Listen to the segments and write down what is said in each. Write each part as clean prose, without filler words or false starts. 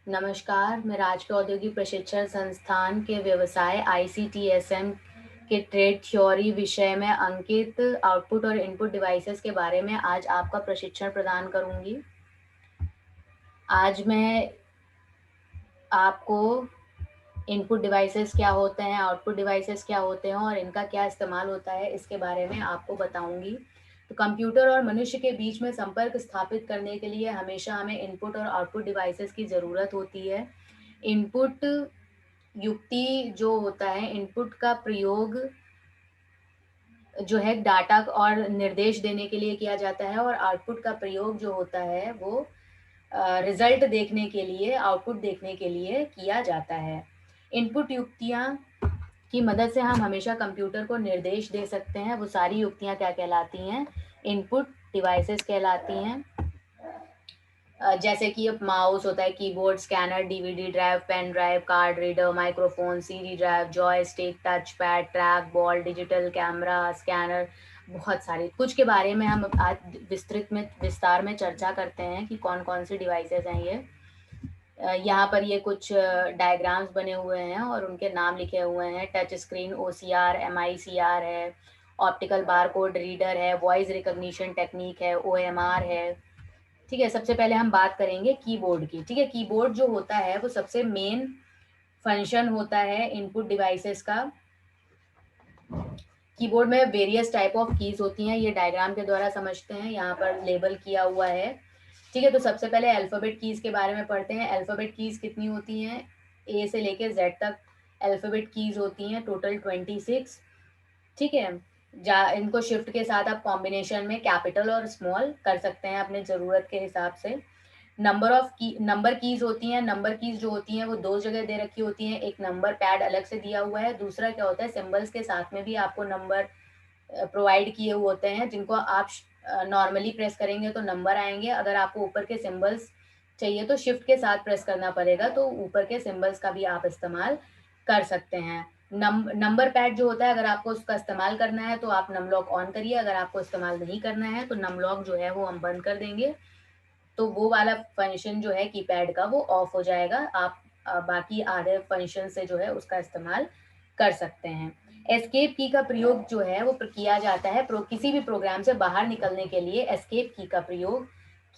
नमस्कार, मैं राजकीय औद्योगिक प्रशिक्षण संस्थान के व्यवसाय आईसीटीएसएम के ट्रेड थ्योरी विषय में अंकित आउटपुट और इनपुट डिवाइसेस के बारे में आज आपका प्रशिक्षण प्रदान करूंगी। आज मैं आपको इनपुट डिवाइसेस क्या होते हैं, आउटपुट डिवाइसेस क्या होते हैं और इनका क्या इस्तेमाल होता है, इसके बारे में आपको बताऊंगी। तो कंप्यूटर और मनुष्य के बीच में संपर्क स्थापित करने के लिए हमेशा हमें इनपुट और आउटपुट डिवाइसेस की ज़रूरत होती है। इनपुट युक्ति जो होता है, इनपुट का प्रयोग जो है डाटा और निर्देश देने के लिए किया जाता है और आउटपुट का प्रयोग जो होता है वो रिजल्ट देखने के लिए, आउटपुट देखने के लिए किया जाता है। इनपुट युक्तियाँ की मदद से हम हमेशा कंप्यूटर को निर्देश दे सकते हैं। वो सारी युक्तियाँ क्या कहलाती हैं? इनपुट डिवाइसेस कहलाती हैं। जैसे कि अब माउस होता है, keyboard, scanner, DVD drive, pen drive, card reader, microphone, CD drive, joystick, touch pad, track ball, digital camera, scanner, बहुत सारे। कुछ के बारे में हम आज विस्तार में चर्चा करते हैं कि कौन-कौन सी डिवाइसेज़ हैं ये। यहाँ पर ये कुछ डायग्राम्स बने हुए हैं और उनके नाम लिखे हुए हैं। टच स्क्रीन ओसीआर, एमआईसीआर है, ऑप्टिकल बारकोड रीडर है, वॉइस रिकॉग्निशन टेक्निक है, ओएमआर है। ठीक है, सबसे पहले हम बात करेंगे कीबोर्ड की। ठीक है, कीबोर्ड जो होता है वो सबसे मेन फंक्शन होता है इनपुट डिवाइसेस का। कीबोर्ड में वेरियस टाइप ऑफ कीज होती हैं, ये डायग्राम के द्वारा समझते हैं, यहाँ पर लेबल किया हुआ है। ठीक है, तो सबसे पहले अल्फ़ाबेट कीज़ के बारे में पढ़ते हैं। अल्फ़ाबेट कीज़ कितनी होती हैं? ए से लेके ज़ेड तक अल्फ़ाबेट कीज़ होती हैं, टोटल 26। ठीक है? इनको शिफ्ट के साथ आप कॉम्बिनेशन में कैपिटल और स्मॉल कर सकते हैं अपने ज़रूरत के हिसाब से। नंबर कीज़ होती हैं, नंबर कीज़ जो होती हैं वो 2 जगह दे रखी होती हैं, एक नंबर पैड अलग से दिया हुआ है, दूसरा क्या होता है सिंबल्स के साथ में भी आपको नंबर प्रोवाइड किए हुए होते हैं, जिनको आप नॉर्मली प्रेस करेंगे तो नंबर आएँगे, अगर आपको ऊपर के सिंबल्स चाहिए तो शिफ्ट के साथ प्रेस करना पड़ेगा, तो ऊपर के सिंबल्स का भी आप इस्तेमाल कर सकते हैं। नंबर पैड जो होता है, अगर आपको उसका इस्तेमाल करना है तो आप नम लॉक ऑन करिए, अगर आपको इस्तेमाल नहीं करना है तो नम लॉक जो है वो हम बंद कर देंगे। तो वो वाला फंक्शन जो है कीपैड का वो ऑफ हो जाएगा। आप बाकी आधे फंक्शन से जो है उसका इस्तेमाल कर सकते हैं। एस्केप की का प्रयोग जो है वो किया जाता है किसी भी प्रोग्राम से बाहर निकलने के लिए एस्केप की का प्रयोग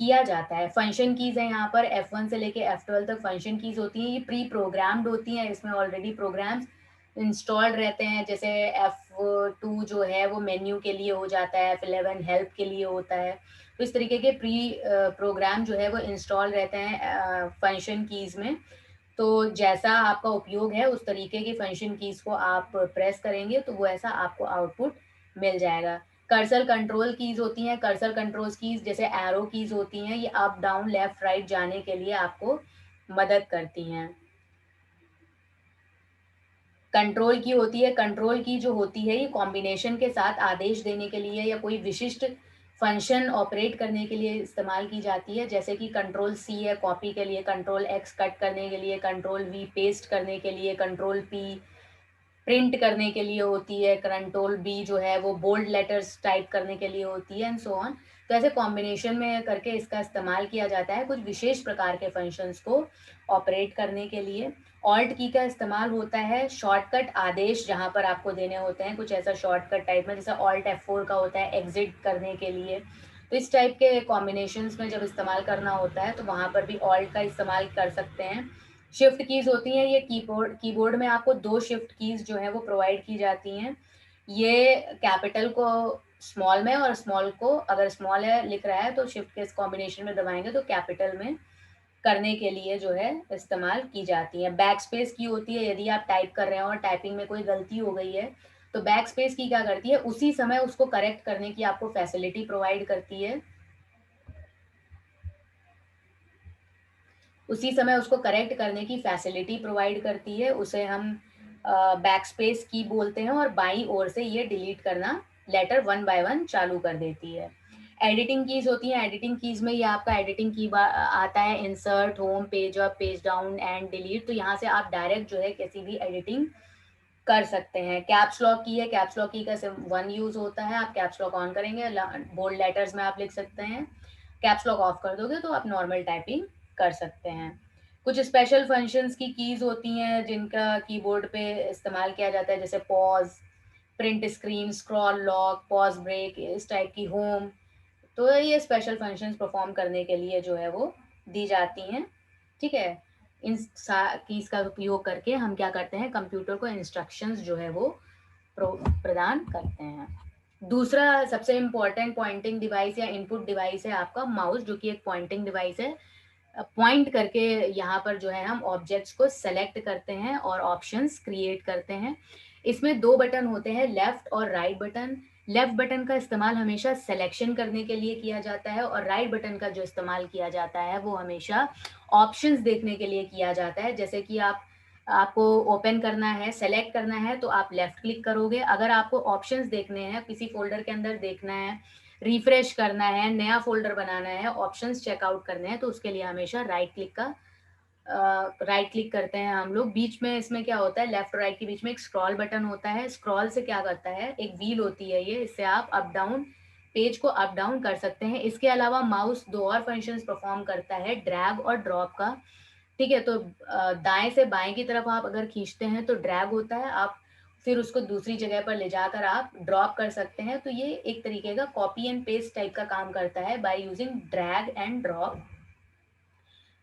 किया जाता है। फंक्शन कीज़ है यहाँ पर F1 से लेके F12 तक फंक्शन कीज़ होती हैं। ये प्री प्रोग्राम्ड होती हैं, इसमें ऑलरेडी प्रोग्राम्स इंस्टॉल्ड रहते हैं। जैसे F2 जो है वो मेन्यू के लिए हो जाता है, F11 हेल्प के लिए होता है। तो इस तरीके के प्रोग्राम जो है वो इंस्टॉल रहते हैं फंक्शन कीज़ में। तो जैसा आपका उपयोग है उस तरीके की फंक्शन कीज़ को आप प्रेस करेंगे तो वो ऐसा आपको आउटपुट मिल जाएगा। कर्सर कंट्रोल कीज़ होती हैं, कर्सर कंट्रोल्स कीज़ जैसे एरो कीज़ होती हैं, ये अप, डाउन, लेफ्ट, राइट जाने के लिए आपको मदद करती हैं। कंट्रोल की होती है, कंट्रोल की जो होती है ये कॉम्बिनेशन के साथ आदेश देने के लिए या कोई विशिष्ट फंक्शन ऑपरेट करने के लिए इस्तेमाल की जाती है। जैसे कि कंट्रोल सी है कॉपी के लिए, कंट्रोल एक्स कट करने के लिए, कंट्रोल वी पेस्ट करने के लिए, कंट्रोल पी प्रिंट करने के लिए होती है, कंट्रोल बी जो है वो बोल्ड लेटर्स टाइप करने के लिए होती है एंड सो ऑन। तो ऐसे कॉम्बिनेशन में करके इसका इस्तेमाल किया जाता है कुछ विशेष प्रकार के फंक्शंस को ऑपरेट करने के लिए। ऑल्ट की का इस्तेमाल होता है शॉर्टकट आदेश जहाँ पर आपको देने होते हैं, कुछ ऐसा शॉर्टकट टाइप में, जैसे ऑल्ट F4 का होता है एग्जिट करने के लिए। तो इस टाइप के कॉम्बिनेशंस में जब इस्तेमाल करना होता है तो वहाँ पर भी ऑल्ट का इस्तेमाल कर सकते हैं। शिफ्ट कीज़ होती हैं, ये कीबोर्ड में आपको 2 शिफ्ट कीज़ जो हैं वो प्रोवाइड की जाती हैं। ये कैपिटल को स्मॉल में और स्मॉल को अगर स्मॉल है लिख रहा है तो शिफ्ट के इस कॉम्बिनेशन में दबाएँगे तो कैपिटल में करने के लिए जो है इस्तेमाल की जाती है। बैकस्पेस की होती है, यदि आप टाइप कर रहे हो और टाइपिंग में कोई गलती हो गई है, तो बैकस्पेस की क्या करती है, उसी समय उसको करेक्ट करने की आपको फैसिलिटी प्रोवाइड करती है। उसी समय उसको करेक्ट करने की फैसिलिटी प्रोवाइड करती है, उसे हम बैकस्पेस की बोलते हैं और बाईं ओर से ये डिलीट करना लेटर वन बाय वन चालू कर देती है। एडिटिंग कीज़ होती हैं, एडिटिंग कीज़ में ये आपका एडिटिंग की आता है insert, home, page up, page down and delete. तो यहाँ से आप डायरेक्ट जो है किसी भी एडिटिंग कर सकते हैं। कैप्स लॉक की है, कैप्स लॉक की का सिर्फ वन यूज़ होता है, आप कैप्स लॉक ऑन करेंगे, बोल्ड लेटर्स में आप लिख सकते हैं। कैप्स लॉक ऑफ कर दोगे तो आप नॉर्मल टाइपिंग कर सकते हैं। कुछ स्पेशल फंक्शंस की कीज़ होती हैं जिनका कीबोर्ड पे इस्तेमाल किया जाता है, जैसे pause, print screen, scroll lock, pause break, इस टाइप की होम। तो ये स्पेशल फंक्शंस परफॉर्म करने के लिए जो है वो दी जाती हैं, ठीक है? इन कीज़ का उपयोग करके हम क्या करते हैं, कंप्यूटर को इंस्ट्रक्शंस जो है वो प्रदान करते हैं। दूसरा सबसे इम्पोर्टेंट पॉइंटिंग डिवाइस या इनपुट डिवाइस है आपका माउस, जो कि एक पॉइंटिंग डिवाइस है। पॉइंट करके यहाँ पर जो है हम ऑब्जेक्ट्स को सेलेक्ट करते हैं और ऑप्शंस क्रिएट करते हैं। इसमें 2 बटन होते हैं, लेफ्ट और राइट बटन। लेफ्ट बटन का इस्तेमाल हमेशा सिलेक्शन करने के लिए किया जाता है और राइट बटन का जो इस्तेमाल किया जाता है वो हमेशा ऑप्शंस देखने के लिए किया जाता है। जैसे कि आपको ओपन करना है, सेलेक्ट करना है तो आप लेफ्ट क्लिक करोगे। अगर आपको ऑप्शंस देखने हैं, किसी फ़ोल्डर के अंदर देखना है, रिफ्रेश करना है, नया फ़ोल्डर बनाना है, ऑप्शंस चेकआउट करने हैं, तो उसके लिए हमेशा राइट क्लिक करते हैं हम लोग। बीच में इसमें क्या होता है, लेफ्ट और राइट के बीच में एक स्क्रॉल बटन होता है। स्क्रॉल से क्या करता है, एक व्हील होती है ये, इससे आप अप डाउन पेज को अप डाउन कर सकते हैं। इसके अलावा माउस 2 और फंक्शंस परफॉर्म करता है, ड्रैग और ड्रॉप का। ठीक है, तो दाएँ से बाएँ की तरफ आप अगर खींचते हैं तो ड्रैग होता है, आप फिर उसको दूसरी जगह पर ले जाकर आप ड्रॉप कर सकते हैं। तो ये एक तरीके का कॉपी एंड पेस्ट टाइप का काम करता है by using drag and drop.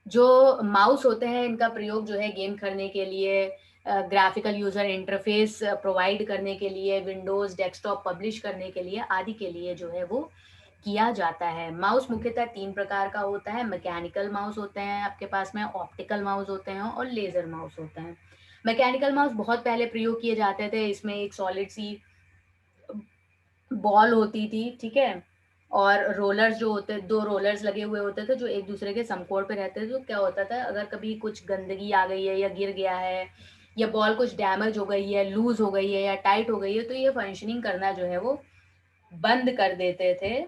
जो माउस होते हैं इनका प्रयोग जो है गेम खेलने के लिए, ग्राफिकल यूज़र इंटरफेस प्रोवाइड करने के लिए, विंडोज़ डेस्कटॉप पब्लिश करने के लिए आदि के लिए जो है वो किया जाता है। माउस मुख्यतः 3 प्रकार का होता है, मैकेनिकल माउस होते हैं आपके पास में, ऑप्टिकल माउस होते हैं और लेज़र माउस होते हैं। मैकेनिकल माउस बहुत पहले प्रयोग किए जाते थे, इसमें एक सॉलिड सी बॉल होती थी, ठीक है? और रोलर्स जो होते 2 रोलर्स लगे हुए होते थे जो एक दूसरे के समकोण पे रहते थे, तो क्या होता था, अगर कभी कुछ गंदगी आ गई है या गिर गया है या बॉल कुछ डैमेज हो गई है, लूज़ हो गई है या टाइट हो गई है, तो ये फंक्शनिंग करना जो है वो बंद कर देते थे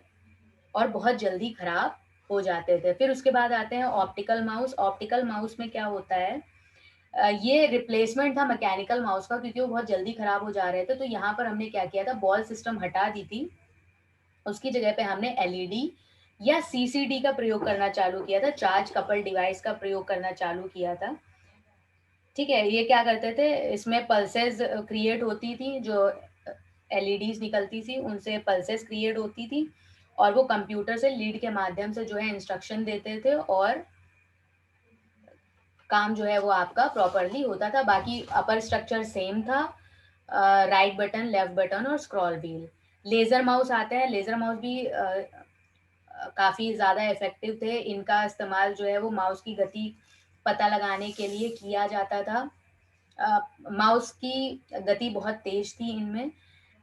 और बहुत जल्दी खराब हो जाते थे। फिर उसके बाद आते हैं ऑप्टिकल माउस। ऑप्टिकल माउस में क्या होता है, ये रिप्लेसमेंट था मैकेनिकल माउस का, क्योंकि वो बहुत जल्दी खराब हो जा रहे थे। तो यहाँ पर हमने क्या किया था, बॉल सिस्टम हटा दी थी, उसकी जगह पे हमने एलईडी या सीसीडी का प्रयोग करना चालू किया था, चार्ज कपल डिवाइस का प्रयोग करना चालू किया था। ठीक है, ये क्या करते थे, इसमें पल्सेस क्रिएट होती थी, जो एलईडीज निकलती थी उनसे पल्सेस क्रिएट होती थी और वो कंप्यूटर से लीड के माध्यम से जो है इंस्ट्रक्शन देते थे और काम जो है वो आपका प्रॉपरली होता था। बाकी अपर स्ट्रक्चर सेम था, राइट बटन, लेफ्ट बटन और स्क्रॉल व्हील। लेज़र माउस आते हैं, लेज़र माउस भी काफ़ी ज़्यादा इफ़ेक्टिव थे। इनका इस्तेमाल जो है वो माउस की गति पता लगाने के लिए किया जाता था। माउस की गति बहुत तेज़ थी इनमें।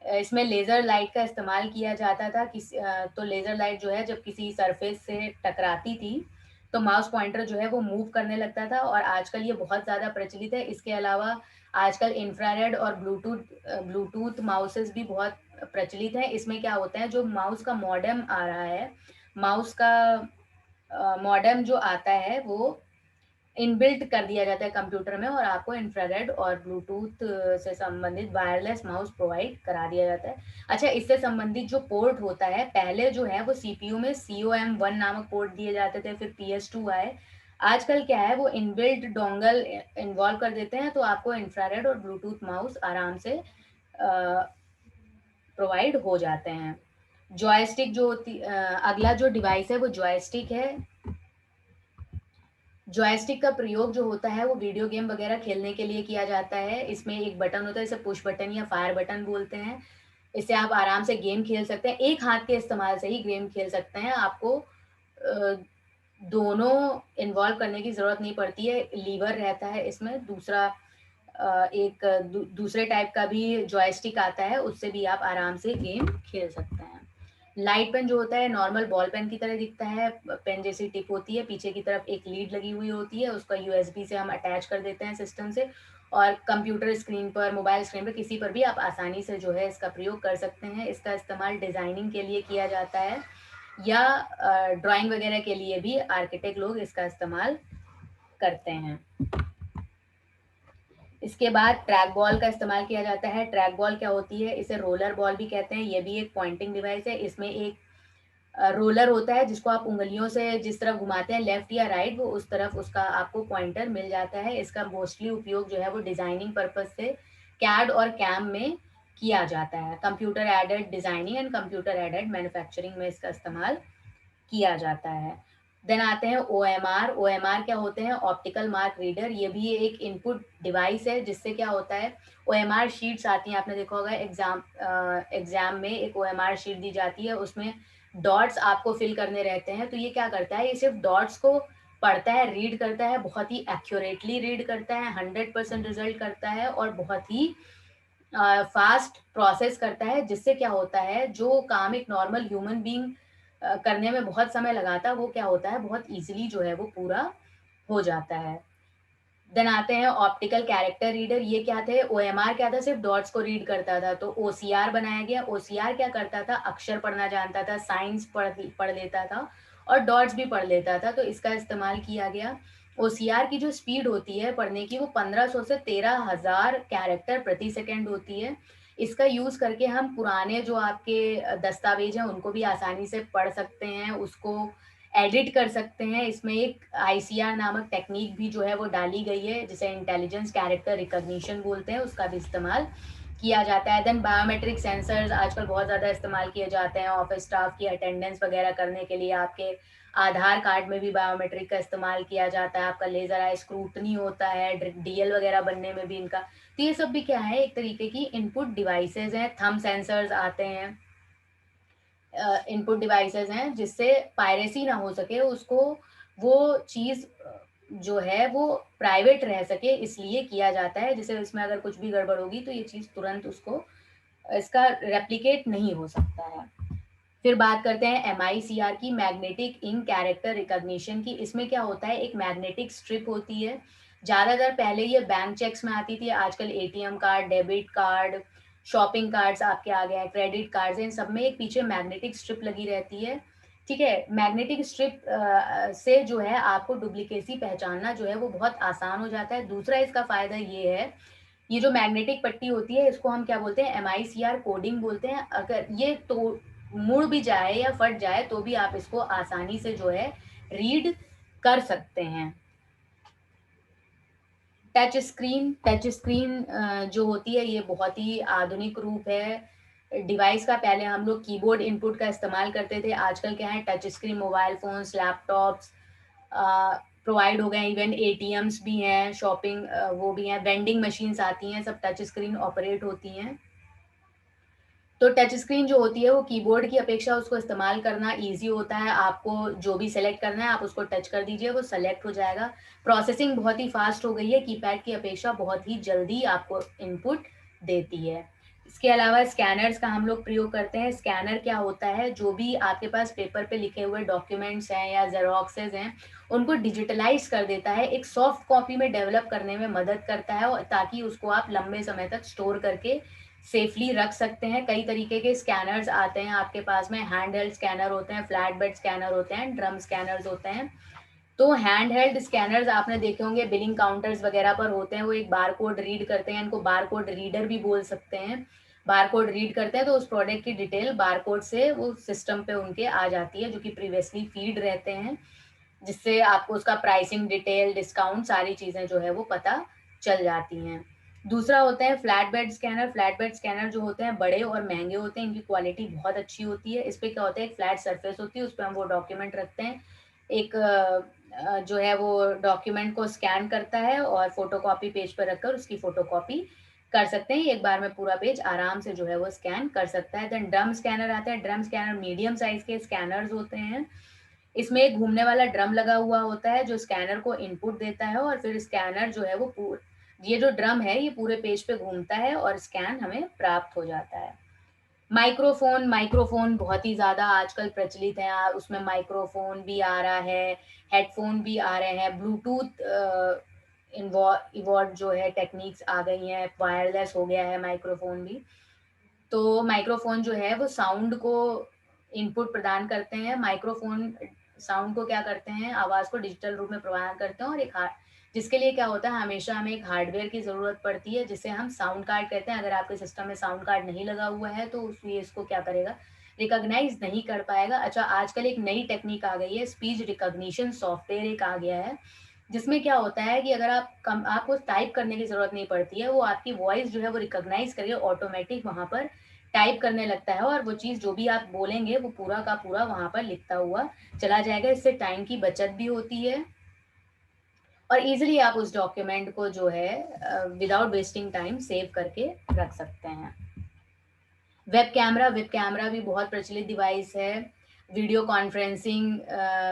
इसमें लेज़र लाइट का इस्तेमाल किया जाता था। तो लेज़र लाइट जो है जब किसी सरफेस से टकराती थी, तो माउस पॉइंटर जो है वो मूव करने लगता था और आजकल ये बहुत ज़्यादा प्रचलित है। इसके अलावा आजकल इंफ्रारेड और ब्लूटूथ माउसेस भी बहुत प्रचलित हैं। इसमें क्या होता है, जो माउस का मॉडेम आ रहा है, माउस का मॉडेम जो आता है वो इनबिल्ट कर दिया जाता है कंप्यूटर में और आपको इंफ्रारेड और ब्लूटूथ से संबंधित वायरलेस माउस प्रोवाइड करा दिया जाता है। अच्छा, इससे संबंधित जो पोर्ट होता है, पहले जो है वो सीपीयू में COM1 नामक पोर्ट दिए जाते थे, फिर PS2 आए। आजकल क्या है, वो इनबिल्ट डोंगल इन्वॉल्व कर देते हैं, तो आपको इंफ्रारेड और ब्लूटूथ माउस आराम से प्रोवाइड हो जाते हैं। जॉयस्टिक जो होती अगला जो डिवाइस है वो जॉयस्टिक है। जॉयस्टिक का प्रयोग जो होता है वो वीडियो गेम वगैरह खेलने के लिए किया जाता है। इसमें एक बटन होता है, इसे पुश बटन या फायर बटन बोलते हैं। इससे आप आराम से गेम खेल सकते हैं। एक हाथ के इस्तेमाल से ही गेम खेल सकते हैं। आपको दोनों इन्वॉल्व करने की ज़रूरत नहीं पड़ती है। लीवर रहता है इसमें। एक दूसरे टाइप का भी जॉयस्टिक आता है, उससे भी आप आराम से गेम खेल सकते हैं। लाइट पेन जो होता है नॉर्मल बॉल पेन की तरह दिखता है, पेन जैसी टिप होती है, पीछे की तरफ एक लीड लगी हुई होती है, उसका यूएसबी से हम अटैच कर देते हैं सिस्टम से और कंप्यूटर स्क्रीन पर, मोबाइल स्क्रीन पर, किसी पर भी आप आसानी से जो है इसका प्रयोग कर सकते हैं। इसका इस्तेमाल डिज़ाइनिंग के लिए किया जाता है या ड्राइंग वगैरह के लिए भी आर्किटेक्ट लोग इसका इस्तेमाल करते हैं। इसके बाद ट्रैक बॉल का इस्तेमाल किया जाता है। ट्रैक बॉल क्या होती है, इसे रोलर बॉल भी कहते हैं। ये भी एक पॉइंटिंग डिवाइस है। इसमें एक रोलर होता है जिसको आप उँगलियों से जिस तरफ घुमाते हैं लेफ्ट या राइट, वो उस तरफ उसका आपको पॉइंटर मिल जाता है। इसका मोस्टली उपयोग जो है वो डिज़ाइनिंग पर्पज़ से कैड और कैम में किया जाता है। Computer aided designing and computer aided manufacturing में इसका इस्तेमाल किया जाता है। देन आते हैं ओएमआर। ओएमआर क्या होते हैं? Optical mark reader. ये भी एक इनपुट डिवाइस है जिससे क्या होता है, ओएमआर शीट्स आती हैं, आपने देखा होगा एग्जाम में एक ओएमआर शीट दी जाती है, उसमें डॉट्स आपको फिल करने रहते हैं। तो ये क्या करता है, ये सिर्फ डॉट्स को पढ़ता है, रीड करता है, बहुत ही एक्यूरेटली रीड करता है, 100% रिजल्ट करता है और बहुत ही फास्ट प्रोसेस करता है, जिससे क्या होता है, जो काम एक नॉर्मल ह्यूमन बीइंग करने में बहुत समय लगाता है, वो क्या होता है, बहुत ईजिली जो है वो पूरा हो जाता है। देन आते हैं ऑप्टिकल कैरेक्टर रीडर। ये क्या थे? ओएमआर क्या था? सिर्फ डॉट्स को रीड करता था। तो ओसीआर बनाया गया। ओसीआर क्या करता था? अक्षर पढ़ना जानता था, साइंस पढ़ लेता था और डॉट्स भी पढ़ लेता था, तो इसका इस्तेमाल किया गया। ओसीआर की जो स्पीड होती है पढ़ने की, वो 1500 से 13,000 कैरेक्टर प्रति सेकंड होती है। इसका यूज़ करके हम पुराने जो आपके दस्तावेज हैं उनको भी आसानी से पढ़ सकते हैं, उसको एडिट कर सकते हैं। इसमें एक आईसीआर नामक टेक्नीक भी जो है वो डाली गई है, जिसे इंटेलिजेंस कैरेक्टर रिकॉग्निशन बोलते हैं, उसका भी इस्तेमाल किया जाता है। देन बायोमेट्रिक सेंसर्स आजकल बहुत ज़्यादा इस्तेमाल किए जाते हैं ऑफिस स्टाफ की अटेंडेंस वगैरह करने के लिए। आपके आधार कार्ड में भी बायोमेट्रिक का इस्तेमाल किया जाता है, आपका लेज़र आई स्क्रूटनी होता है, डीएल वगैरह बनने में भी इनका। तो ये सब भी क्या है, एक तरीके की इनपुट डिवाइसेस हैं। थंब सेंसर्स आते हैं, इनपुट डिवाइसेस हैं जिससे पायरेसी ना हो सके, उसको वो चीज़ जो है वो प्राइवेट रह सके, इसलिए किया जाता है, जैसे इसमें अगर कुछ भी गड़बड़ होगी तो ये चीज़ तुरंत उसको इसका रेप्लिकेट नहीं हो सकता है। फिर बात करते हैं एमआईसीआर की, मैग्नेटिक इंक कैरेक्टर रिकॉग्निशन की। इसमें क्या होता है, एक मैग्नेटिक स्ट्रिप होती है। ज़्यादातर पहले ये बैंक चेक्स में आती थी, आजकल ATM card, debit card, shopping cards आपके आ गए हैं, क्रेडिट कार्ड्स, इन सब में एक पीछे मैग्नेटिक स्ट्रिप लगी रहती है। ठीक है, मैग्नेटिक स्ट्रिप से जो है आपको डुप्लीकेसी पहचानना जो है वो बहुत आसान हो जाता है। दूसरा इसका फ़ायदा ये है, ये जो मैग्नेटिक पट्टी होती है इसको हम क्या बोलते हैं, एमआईसीआर कोडिंग बोलते हैं। अगर ये तो मुड़ भी जाए या फट जाए तो भी आप इसको आसानी से जो है रीड कर सकते हैं। टच स्क्रीन जो होती है ये बहुत ही आधुनिक रूप है डिवाइस का। पहले हम लोग कीबोर्ड इनपुट का इस्तेमाल करते थे, आजकल क्या है, touch screen mobile phones, laptops provide हो गए हैं। इवन एटीएम्स भी हैं, शॉपिंग वो भी हैं, वेंडिंग मशीन्स आती हैं, सब टच स्क्रीन ऑपरेट होती हैं। तो टच स्क्रीन जो होती है वो कीबोर्ड की अपेक्षा उसको इस्तेमाल करना ईज़ी होता है। आपको जो भी सेलेक्ट करना है आप उसको टच कर दीजिए, वो सेलेक्ट हो जाएगा। प्रोसेसिंग बहुत ही फ़ास्ट हो गई है, कीपैड की अपेक्षा बहुत ही जल्दी आपको इनपुट देती है। इसके अलावा स्कैनर्स का हम लोग प्रयोग करते हैं। स्कैनर क्या होता है, जो भी आपके पास पेपर पे लिखे हुए डॉक्यूमेंट्स हैं या ज़ेरॉक्सेस हैं, उनको डिजिटलाइज़ कर देता है, एक सॉफ्ट कॉपी में डेवलप करने में मदद करता है, और ताकि उसको आप लंबे समय तक स्टोर करके सेफली रख सकते हैं। कई तरीके के स्कैनर्स आते हैं आपके पास में, हैंड हेल्ड स्कैनर होते हैं, फ्लैट बेड स्कैनर होते हैं, ड्रम स्कैनर्स होते हैं। तो हैंड हेल्ड स्कैनर्स आपने देखे होंगे बिलिंग काउंटर्स वगैरह पर होते हैं, वो एक बार कोड रीड करते हैं, इनको बार कोड रीडर भी बोल सकते हैं। बार कोड रीड करते हैं तो उस प्रोडक्ट की डिटेल बार कोड से वो सिस्टम पे उनके आ जाती है, जो कि प्रीवियसली फीड रहते हैं, जिससे आपको उसका प्राइसिंग डिटेल, डिस्काउंट, सारी चीज़ें जो है वो पता चल जाती हैं। दूसरा होता है flat bed scanner. Flat bed scanner जो होते हैं बड़े और महंगे होते हैं, इनकी क्वालिटी बहुत अच्छी होती है। इस पे क्या होता है, एक फ्लैट सरफेस होती है, उस पे हम वो डॉक्यूमेंट रखते हैं। एक जो है वो डॉक्यूमेंट को स्कैन करता है और फ़ोटोकॉपी पेज पे रखकर उसकी फ़ोटोकॉपी कर सकते हैं। एक बार में पूरा पेज आराम से जो है वो स्कैन कर सकता है। देन ड्रम स्कैनर आता है। ड्रम स्कैनर मीडियम साइज़ के स्कैनर्स होते हैं। इसमें एक घूमने वाला ड्रम लगा हुआ होता है जो स्कैनर को इनपुट देता है, और फिर स्कैनर जो है वो ये जो ड्रम है ये पूरे पेज पे घूमता है और स्कैन हमें प्राप्त हो जाता है। माइक्रोफ़ोन, माइक्रोफ़ोन बहुत ही ज़्यादा आजकल प्रचलित है। उसमें माइक्रोफ़ोन भी आ रहा है, हेडफ़ोन भी आ रहे हैं, ब्लूटूथ इवॉल्व जो है टेक्नीक्स आ गई हैं, वायरलेस हो गया है माइक्रोफ़ोन भी। तो माइक्रोफ़ोन जो है वो साउंड को इनपुट प्रदान करते हैं। माइक्रोफ़ोन साउंड को क्या करते हैं, आवाज़ को डिजिटल रूप में प्रदान करते हैं, और एक जिसके लिए क्या होता है, हमेशा हमें एक हार्डवेयर की ज़रूरत पड़ती है जिसे हम साउंड कार्ड कहते हैं। अगर आपके सिस्टम में साउंड कार्ड नहीं लगा हुआ है तो उस ये इसको क्या करेगा, रिकॉग्नाइज नहीं कर पाएगा। अच्छा, आजकल एक नई टेक्निक आ गई है, स्पीच रिकॉग्निशन सॉफ्टवेयर एक आ गया है, जिसमें क्या होता है कि अगर आपको टाइप करने की ज़रूरत नहीं पड़ती है, वो आपकी वॉइस जो है वो रिकॉग्नाइज करके ऑटोमेटिक वहाँ पर टाइप करने लगता है, और वो चीज़ जो भी आप बोलेंगे वो पूरा का पूरा वहाँ पर लिखता हुआ चला जाएगा। इससे टाइम की बचत भी होती है और ईज़िली आप उस डॉक्यूमेंट को जो है विदाउट वेस्टिंग टाइम सेव करके रख सकते हैं। वेब कैमरा भी बहुत प्रचलित डिवाइस है। वीडियो कॉन्फ्रेंसिंग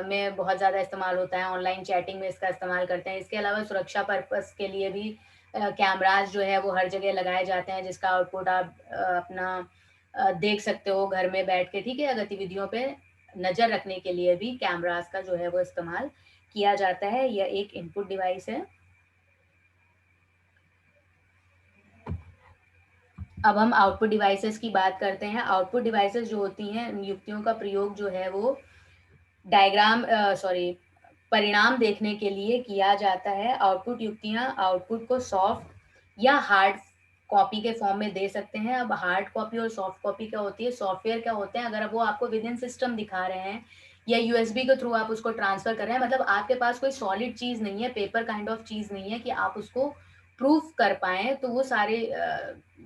में बहुत ज़्यादा इस्तेमाल होता है, ऑनलाइन चैटिंग में इसका इस्तेमाल करते हैं। इसके अलावा सुरक्षा पर्पस के लिए भी कैमराज़ जो है वो हर जगह लगाए जाते हैं, जिसका आउटपुट आप अपना देख सकते हो घर में बैठ के, ठीक है? गतिविधियों पे नज़र रखने के लिए भी कैमराज़ का जो है वो इस्तेमाल किया जाता है। यह एक इनपुट डिवाइस है। अब हम आउटपुट डिवाइसेस की बात करते हैं। आउटपुट डिवाइसेस जो होती हैं, इन युक्तियों का प्रयोग जो है वो डायग्राम सॉरी परिणाम देखने के लिए किया जाता है। आउटपुट युक्तियाँ आउटपुट को सॉफ्ट या हार्ड कॉपी के फॉर्म में दे सकते हैं। अब हार्ड कॉपी और सॉफ्ट कॉपी क्या होती है, सॉफ्टवेयर क्या होते हैं, अगर वो आपको विद इन सिस्टम दिखा रहे हैं या यूएसबी के थ्रू आप उसको ट्रांसफर कर रहे हैं, मतलब आपके पास कोई सॉलिड चीज़ नहीं है, पेपर काइंड ऑफ चीज़ नहीं है कि आप उसको प्रूफ कर पाएँ, तो वो सारे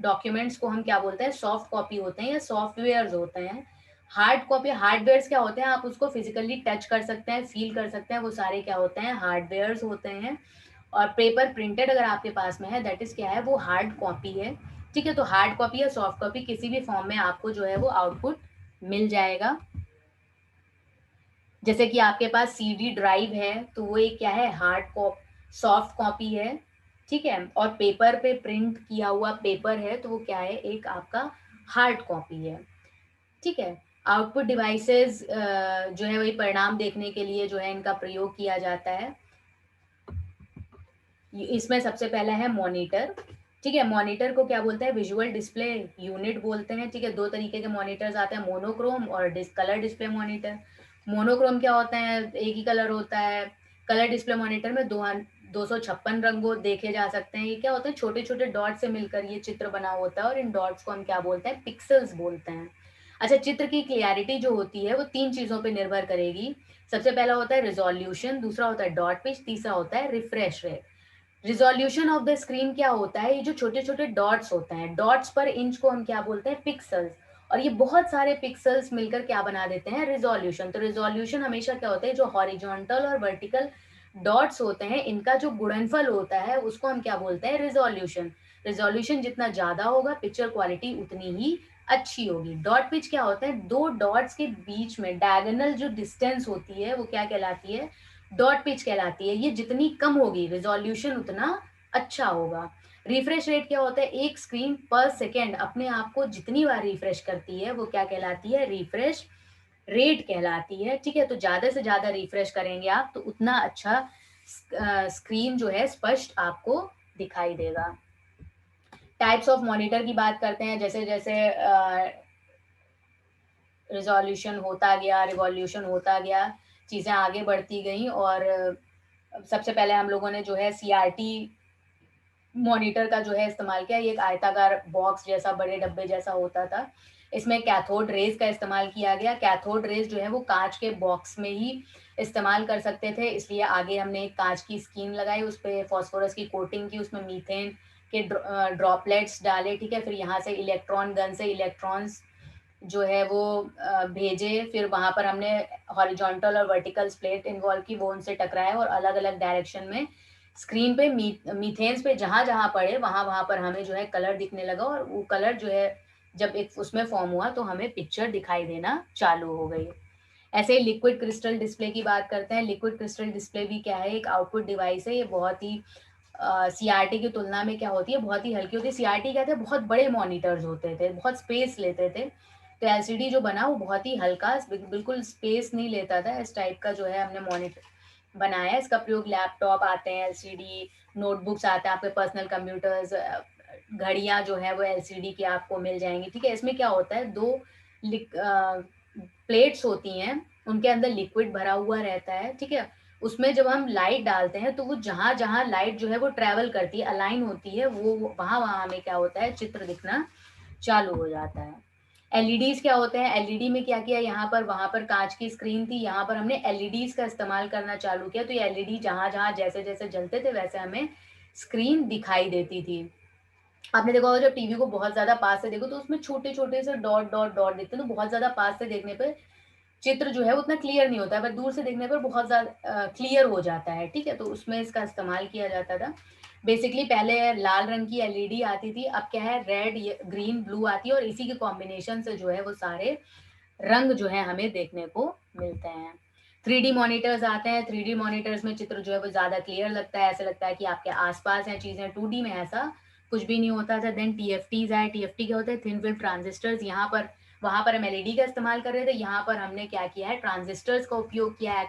डॉक्यूमेंट्स को हम क्या बोलते हैं, सॉफ्ट कॉपी होते हैं या सॉफ्टवेयर्स होते हैं। हार्ड कॉपी हार्डवेयर्स क्या होते हैं, आप उसको फिजिकली टच कर सकते हैं, फील कर सकते हैं, वो सारे क्या होते हैं, हार्डवेयर्स होते हैं। और पेपर प्रिंटेड अगर आपके पास में है, दैट इज क्या है, वो हार्ड कॉपी है। ठीक है, तो हार्ड कॉपी या सॉफ्ट कॉपी किसी भी फॉर्म में आपको जो है वो आउटपुट मिल जाएगा। जैसे कि आपके पास सीडी ड्राइव है, तो वो एक क्या है, हार्ड कॉपी सॉफ्ट कॉपी है। ठीक है, और पेपर पे प्रिंट किया हुआ पेपर है, तो वो क्या है, एक आपका हार्ड कॉपी है। ठीक है, आउटपुट डिवाइसेस जो है वही परिणाम देखने के लिए जो है इनका प्रयोग किया जाता है। इसमें सबसे पहला है मॉनिटर। ठीक है, मॉनिटर को क्या बोलते हैं, विजुअल डिस्प्ले यूनिट बोलते हैं। ठीक है, दो तरीके के मॉनिटर्स आते हैं, मोनोक्रोम और कलर डिस्प्ले मॉनिटर। मोनोक्रोम क्या होता है, एक ही कलर होता है। कलर डिस्प्ले मॉनिटर में 256 रंगों देखे जा सकते हैं। ये क्या होता है, छोटे छोटे डॉट से मिलकर ये चित्र बना होता है, और इन डॉट्स को हम क्या बोलते हैं, पिक्सल्स बोलते हैं। अच्छा, चित्र की क्लियरिटी जो होती है वो 3 चीज़ों पे निर्भर करेगी। सबसे पहला होता है रिज़ॉल्यूशन, दूसरा होता है डॉट पिच, तीसरा होता है refresh rate. Resolution of the screen क्या होता है, ये जो छोटे-छोटे डॉट्स होते हैं, डॉट्स पर इंच को हम क्या बोलते हैं, पिक्सेल्स। और ये बहुत सारे पिक्सेल्स मिलकर क्या बना देते हैं, रिज़ॉल्यूशन। तो रिज़ॉल्यूशन हमेशा क्या होता है, जो हॉरिजॉन्टल और वर्टिकल डॉट्स होते हैं, इनका जो गुणनफल होता है, उसको हम क्या बोलते हैं, रिज़ॉल्यूशन। रिज़ॉल्यूशन जितना ज़्यादा होगा, पिक्चर क्वालिटी उतनी ही अच्छी होगी। डॉट पिच क्या होता है, 2 डॉट्स के बीच में डायगोनल जो डिस्टेंस होती है, वो क्या कहलाती है, डॉट पिच कहलाती है। ये जितनी कम होगी रिजोल्यूशन उतना अच्छा होगा। रिफ्रेश रेट क्या होता है, एक स्क्रीन पर सेकेंड अपने आप को जितनी बार रिफ्रेश करती है वो क्या कहलाती है, रिफ्रेश रेट कहलाती है। ठीक है, तो ज्यादा से ज्यादा रिफ्रेश करेंगे आप तो उतना अच्छा स्क्रीन जो है स्पष्ट आपको दिखाई देगा। टाइप्स ऑफ मॉनिटर की बात करते हैं। जैसे जैसे रिजोल्यूशन होता गया, रिवॉल्यूशन होता गया, चीज़ें आगे बढ़ती गई, और सबसे पहले हम लोगों ने जो है सीआरटी मॉनिटर का जो है इस्तेमाल किया। ये एक आयताकार बॉक्स जैसा, बड़े डब्बे जैसा होता था। इसमें कैथोड रेज का इस्तेमाल किया गया। कैथोड रेज जो है वो कांच के बॉक्स में ही इस्तेमाल कर सकते थे, इसलिए आगे हमने एक कांच की स्कीन लगाई, उस पर फॉस्फोरस की कोटिंग की, उसमें मीथेन के ड्रॉपलेट्स डाले। ठीक है, फिर यहाँ से इलेक्ट्रॉन गन से इलेक्ट्रॉन्स जो है वो भेजे, फिर वहाँ पर हमने हॉरिजॉन्टल और वर्टिकल प्लेट इन्वॉल्व की, वो उनसे टकराए और अलग अलग डायरेक्शन में स्क्रीन पे मीथेन्स पे जहाँ जहाँ पड़े वहाँ वहाँ पर हमें जो है कलर दिखने लगा, और वो कलर जो है जब एक उसमें फॉर्म हुआ तो हमें पिक्चर दिखाई देना चालू हो गई। ऐसे ही लिक्विड क्रिस्टल डिस्प्ले की बात करते हैं। लिक्विड क्रिस्टल डिस्प्ले भी क्या है, एक आउटपुट डिवाइस है। ये बहुत ही सीआरटी की तुलना में क्या होती है, बहुत ही हल्की होती है। सीआरटी क्या थे, बहुत बड़े मॉनिटर्स होते थे, बहुत स्पेस लेते थे। तो एलसीडी जो बना वो बहुत ही हल्का, बिल्कुल स्पेस नहीं लेता था। इस टाइप का जो है हमने मॉनिटर बनाया है। इसका प्रयोग लैपटॉप आते हैं, एलसीडी नोटबुक्स आते हैं, आपके पर्सनल कंप्यूटर्स, घड़ियाँ जो है वो एलसीडी की आपको मिल जाएंगी। ठीक है, इसमें क्या होता है, दो प्लेट्स होती हैं, उनके अंदर लिक्विड भरा हुआ रहता है। ठीक है, उसमें जब हम लाइट डालते हैं तो वो जहाँ जहाँ लाइट जो है वो ट्रैवल करती है, अलाइन होती है, वो वहाँ वहाँ हमें क्या होता है, चित्र दिखना चालू हो जाता है। एलईडीज क्या होते हैं, एलईडी में क्या किया, यहाँ पर वहां पर कांच की स्क्रीन थी, यहाँ पर हमने एलईडीज का इस्तेमाल करना चालू किया, तो ये एलईडी जहां जहां जैसे जैसे जलते थे वैसे हमें स्क्रीन दिखाई देती थी। आपने देखा होगा जब टीवी को बहुत ज्यादा पास से देखो तो उसमें छोटे छोटे से डॉट डॉट डॉट दिखते हैं, तो बहुत ज्यादा पास से देखने पर चित्र जो है उतना क्लियर नहीं होता है, पर दूर से देखने पर बहुत ज्यादा क्लियर हो जाता है। ठीक है, तो उसमें इसका इस्तेमाल किया जाता था। बेसिकली पहले लाल रंग की एलईडी आती थी, अब क्या है रेड ग्रीन ब्लू आती है, और इसी के कॉम्बिनेशन से जो है वो सारे रंग जो है हमें देखने को मिलते हैं। 3D मॉनिटर्स आते हैं, 3D मॉनिटर्स में चित्र जो है वो ज़्यादा क्लियर लगता है, ऐसा लगता है कि आपके आसपास हैं चीज़ें। 2D में ऐसा कुछ भी नहीं होता था। देन TFTs आए, TFT क्या होता है, थिन फिल्म ट्रांजिस्टर्स। यहाँ पर वहाँ पर हम एलईडी का इस्तेमाल कर रहे थे, यहाँ पर हमने क्या किया है, ट्रांजिस्टर्स का उपयोग किया है,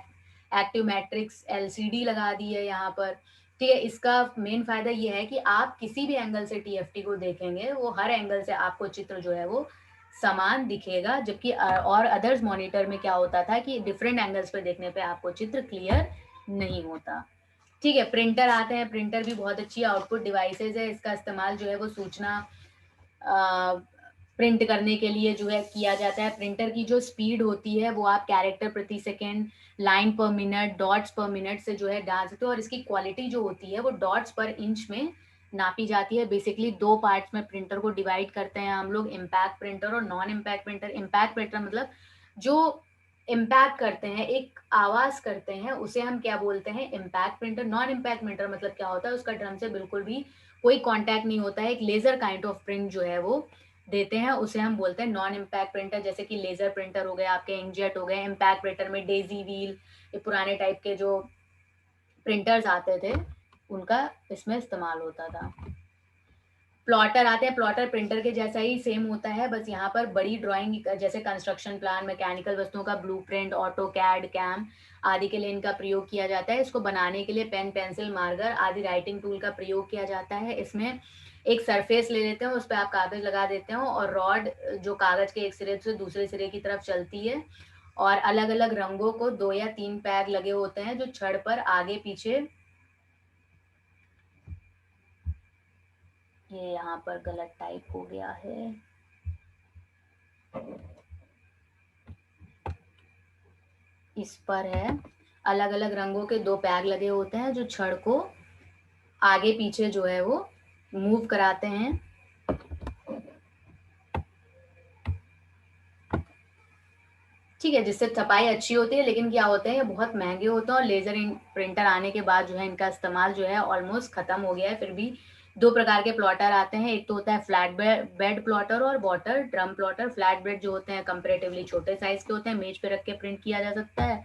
एक्टिव मैट्रिक्स LCD लगा दी है यहाँ पर। ठीक है, इसका मेन फायदा ये है कि आप किसी भी एंगल से TFT को देखेंगे, वो हर एंगल से आपको चित्र जो है वो समान दिखेगा, जबकि और अदर्स मॉनिटर में क्या होता था कि डिफरेंट एंगल्स पे देखने पे आपको चित्र क्लियर नहीं होता। ठीक है, प्रिंटर आते हैं। प्रिंटर भी बहुत अच्छी आउटपुट डिवाइसेज है, इसका इस्तेमाल जो है वो सूचना प्रिंट करने के लिए जो है किया जाता है। प्रिंटर की जो स्पीड होती है वो आप कैरेक्टर प्रति सेकेंड, लाइन पर मिनट, डॉट्स पर मिनट से जो है डाल सकते हो, और इसकी क्वालिटी जो होती है वो डॉट्स पर इंच में नापी जाती है। बेसिकली दो पार्ट्स में प्रिंटर को डिवाइड करते हैं हम लोग, इम्पैक्ट प्रिंटर और non impact printer. Impact printer मतलब जो इम्पैक्ट करते हैं, एक आवाज करते हैं, उसे हम क्या बोलते हैं, impact printer. Non impact printer मतलब क्या होता है, उसका ड्रम से बिल्कुल भी कोई कांटेक्ट नहीं होता है, एक लेजर काइंड ऑफ प्रिंट जो है वो देते हैं, उसे हम बोलते हैं नॉन इम्पैक्ट प्रिंटर। जैसे कि लेजर प्रिंटर हो गए आपके, इंकजेट हो गए। इम्पैक्ट प्रिंटर में डेजी व्हील, ये पुराने टाइप के जो प्रिंटर्स आते थे उनका इसमें इस्तेमाल होता था। प्लॉटर आते हैं, प्लॉटर प्रिंटर के जैसा ही सेम होता है, बस यहाँ पर बड़ी ड्राइंग जैसे कंस्ट्रक्शन प्लान, मैकेनिकल वस्तुओं का ब्लूप्रिंट, ऑटो कैड, कैम आदि के लिए इनका प्रयोग किया जाता है। इसको बनाने के लिए पेन, पेंसिल, मार्कर आदि राइटिंग टूल का प्रयोग किया जाता है। इसमें एक सरफेस ले लेते हैं, उस पर आप कागज लगा देते हो, और रॉड जो कागज के एक सिरे से दूसरे सिरे की तरफ चलती है, और अलग अलग रंगों को 2 या 3 पैर लगे होते हैं जो छड़ पर आगे पीछे, ये यहाँ पर गलत टाइप हो गया है, इस पर है, अलग अलग रंगों के 2 पैर लगे होते हैं जो छड़ को आगे पीछे जो है वो मूव कराते हैं। ठीक है, जिससे छपाई अच्छी होती है, लेकिन क्या होते हैं ये बहुत महंगे होते हैं, और लेजर प्रिंटर आने के बाद जो है इनका इस्तेमाल जो है ऑलमोस्ट खत्म हो गया है। फिर भी दो प्रकार के प्लॉटर आते हैं, एक तो होता है फ्लैट बेड प्लॉटर और water drum plotter. Flat bed जो होते हैं कंपेरेटिवली छोटे साइज के होते हैं, मेज पे रख के प्रिंट किया जा सकता है,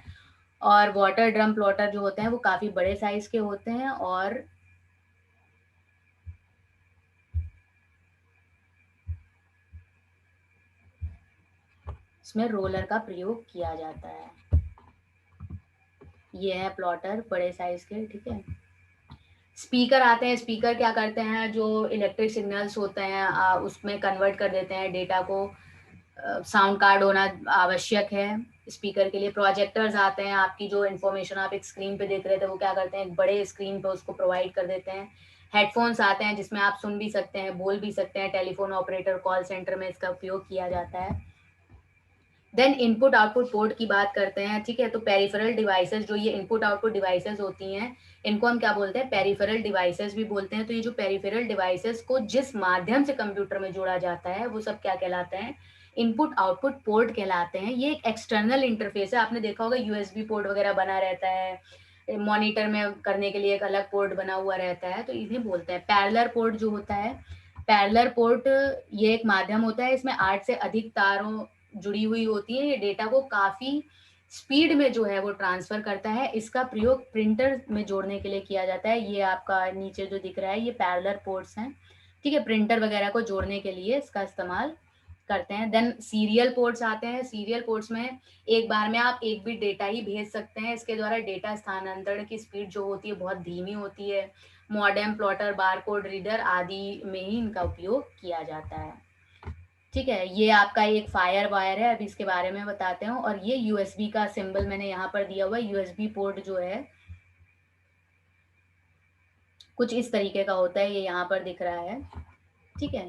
और वाटर ड्रम प्लॉटर जो होते हैं वो काफी बड़े साइज के होते हैं, और इसमें रोलर का प्रयोग किया जाता है। ये है प्लॉटर बड़े साइज के। ठीक है, स्पीकर आते हैं। स्पीकर क्या करते हैं, जो इलेक्ट्रिक सिग्नल्स होते हैं उसमें कन्वर्ट कर देते हैं डेटा को। साउंड कार्ड होना आवश्यक है स्पीकर के लिए। प्रोजेक्टर्स आते हैं, आपकी जो इन्फॉर्मेशन आप एक स्क्रीन पे देख रहे थे वो क्या करते हैं, एक बड़े स्क्रीन पे उसको प्रोवाइड कर देते हैं। हेडफोन्स आते हैं जिसमें आप सुन भी सकते हैं, बोल भी सकते हैं। टेलीफोन ऑपरेटर, कॉल सेंटर में इसका उपयोग किया जाता है। देन इनपुट आउटपुट पोर्ट की बात करते हैं। ठीक है, तो पेरिफेरल डिवाइसेस, जो ये इनपुट आउटपुट डिवाइसेस होती हैं, इनको हम क्या बोलते हैं, पेरिफेरल डिवाइसेस भी बोलते हैं। तो ये जो पेरिफेरल डिवाइसेस को जिस माध्यम से कंप्यूटर में जोड़ा जाता है वो सब क्या कहलाते हैं, इनपुट आउटपुट पोर्ट कहलाते हैं। ये एक एक्सटर्नल इंटरफेस है, आपने देखा होगा यूएसबी पोर्ट वगैरह बना रहता है, मॉनिटर में करने के लिए एक अलग पोर्ट बना हुआ रहता है, तो इन्हें बोलते हैं। पैरेलल पोर्ट जो होता है, पैरेलल पोर्ट ये एक माध्यम होता है, इसमें 8 से अधिक तारों जुड़ी हुई होती है। ये डेटा को काफी स्पीड में जो है वो ट्रांसफर करता है। इसका प्रयोग प्रिंटर में जोड़ने के लिए किया जाता है। ये आपका नीचे जो दिख रहा है ये पैरेलल पोर्ट्स हैं। ठीक है, प्रिंटर वगैरह को जोड़ने के लिए इसका इस्तेमाल करते हैं। देन सीरियल पोर्ट्स आते हैं। सीरियल पोर्ट्स में एक बार में आप एक बिट डेटा ही भेज सकते हैं। इसके द्वारा डेटा स्थानांतरण की स्पीड जो होती है बहुत धीमी होती है। मॉडेम, प्लॉटर, बारकोड रीडर आदि में ही इनका उपयोग किया जाता है। ठीक है, ये आपका एक फायर वायर है, अभी इसके बारे में बताते हैं। और ये यूएसबी का सिंबल मैंने यहाँ पर दिया हुआ है। यूएसबी पोर्ट जो है कुछ इस तरीके का होता है, ये यहाँ पर दिख रहा है। ठीक है,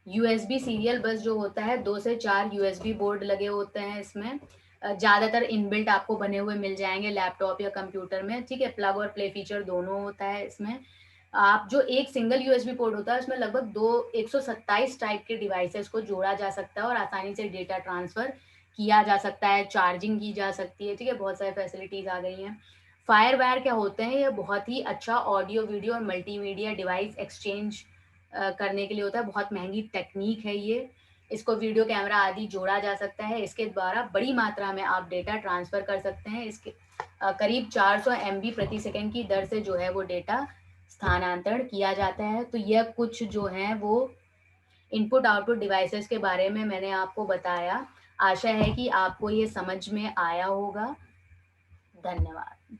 यूएसबी सीरियल बस जो होता है 2 से 4 यूएसबी बोर्ड लगे होते हैं इसमें। ज़्यादातर इनबिल्ट आपको बने हुए मिल जाएँगे लैपटॉप या कंप्यूटर में, ठीक है? प्लग और प्ले फीचर दोनों होता है इसमें। आप जो एक सिंगल यूएसबी पोर्ट होता है उसमें लगभग 127 टाइप के डिवाइसेस को जोड़ा जा सकता है और आसानी से डेटा ट्रांसफ़र किया जा सकता है, चार्जिंग की जा सकती है, ठीक है? बहुत सारी फैसिलिटीज़ आ गई हैं। फायरवायर क्या होते हैं? ये बहुत ही अच्छा ऑडियो, वीडियो और मल्टीमीडिया डिवाइस एक्सचेंज करने के लिए होता है। बहुत महँगी टेक्नीक है ये। इसको वीडियो कैमरा आदि जोड़ा जा सकता है। इसके द्वारा बड़ी मात्रा में आप डेटा ट्रांसफ़र कर सकते हैं। इसके करीब 400 एमबी प्रति सेकंड की दर से जो है वो डेटा स्थानांतरण किया जाता है। तो यह कुछ जो हैं वो इनपुट-आउटपुट डिवाइसेज़ के बारे में मैंने आपको बताया। आशा है कि आपको ये समझ में आया होगा। धन्यवाद।